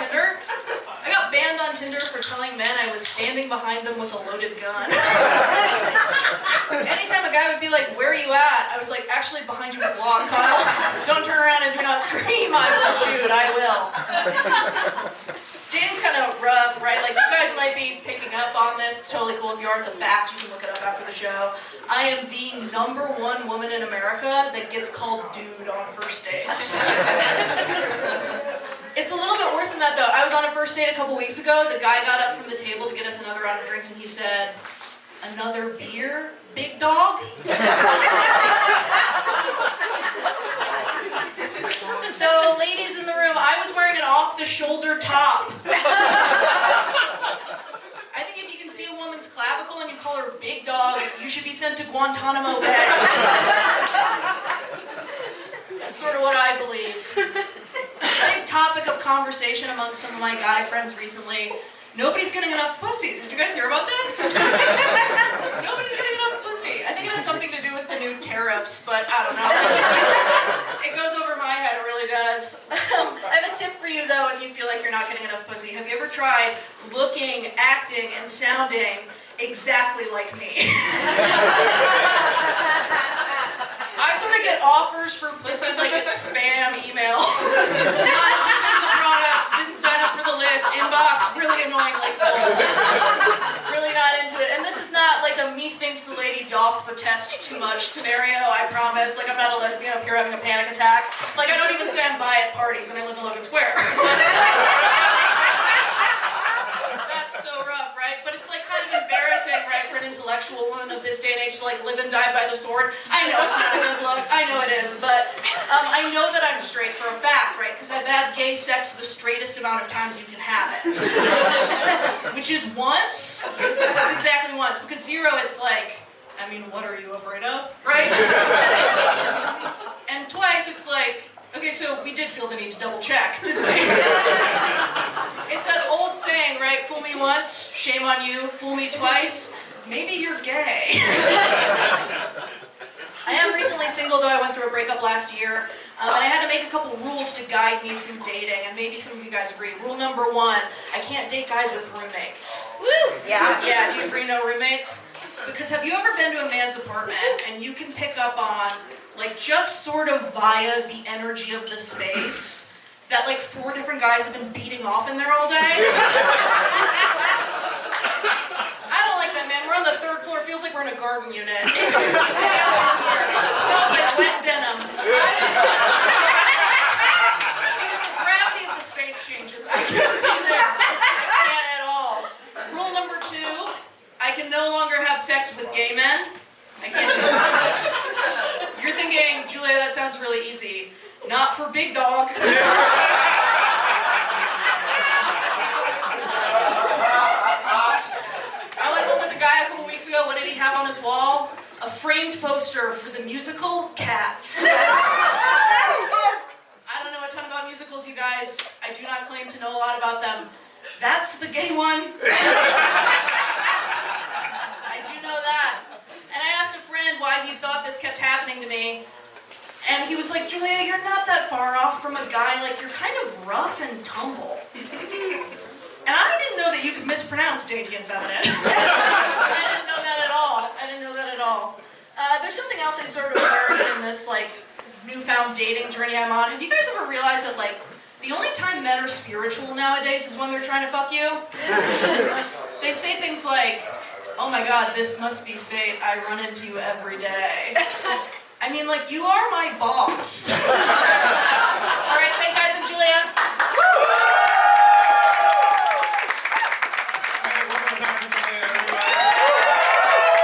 Tinder. I got banned on Tinder for telling men I was standing behind them with a loaded gun. Anytime a guy would be like, "Where are you at?" I was like, "Actually behind you with block, Kyle. Don't turn around and do not scream. I will shoot. I will." Dating's kind of rough, right? Like, you guys might be picking up on this. It's totally cool if you are. It's a fact. You can look it up after the show. I am the #1 woman in America that gets called dude on first dates. It's a little bit worse than that, though. I was on a first date a couple weeks ago. The guy got up from the table to get us another round of drinks, and he said, "Another beer, big dog?" So, ladies in the room, I was wearing an off-the-shoulder top. I think if you can see a woman's clavicle and you call her big dog, you should be sent to Guantanamo Bay. That's sort of what I believe. Big topic of conversation among some of my guy friends recently. Nobody's getting enough pussy. Did you guys hear about this? Nobody's getting enough pussy. I think it has something to do with the new tariffs, but I don't know. It goes over my head, it really does. I have a tip for you, though, if you feel like you're not getting enough pussy. Have you ever tried looking, acting, and sounding exactly like me? I sort of get offers for pussy like it's spam email. Not interested in the product, didn't sign up for the list, inbox, really annoying, like, really not into it. And this is not like a me thinks the lady doth protest too much scenario, I promise. Like, I'm not a lesbian up here having a panic attack. Like, I don't even say I'm bi at parties and I live in Logan Square. That's so rough, right? But it's like kind of embarrassing, right, for an intellectual woman of this day and age to like live and die by the sword. I know it's not a good look, I know it is, but I know that I'm straight for a fact, right? Because I've had gay sex the straightest amount of times you can have it. Which is once. That's exactly once. Because 0, it's like, I mean, what are you afraid of, right? And twice, it's like, okay, so we did feel the need to double check, didn't we? It's that old saying, right? Fool me once, shame on you. Fool me twice, maybe you're gay. I am recently single, though I went through a breakup last year, and I had to make a couple rules to guide me through dating, and maybe some of you guys agree. Rule number 1, I can't date guys with roommates. Woo! Yeah, do you agree no roommates? Because have you ever been to a man's apartment and you can pick up on, like, just sort of via the energy of the space, that like 4 different guys have been beating off in there all day? I don't like that, man. We're on the 3rd floor. It feels like we're in a garden unit. It smells like wet denim. The gravity of the space changes. I can't be there. I can't at all. Rule number 2, I can no longer have sex with gay men. I can't do it. You're thinking, Julia, that sounds really easy. Not for big dog. I went home with a guy a couple weeks ago. What did he have on his wall? A framed poster for the musical Cats. I don't know a ton about musicals, you guys. I do not claim to know a lot about them. That's the gay one. I do know that. And I asked a friend why he thought this kept happening to me. And he was like, Julia, you're not that far off from a guy, like, you're kind of rough and tumble. And I didn't know that you could mispronounce dainty and feminine. I didn't know that at all. There's something else I sort of learned in this, like, newfound dating journey I'm on. Have you guys ever realized that, like, the only time men are spiritual nowadays is when they're trying to fuck you? They say things like, oh my god, this must be fate, I run into you every day. I mean, like, you are my boss.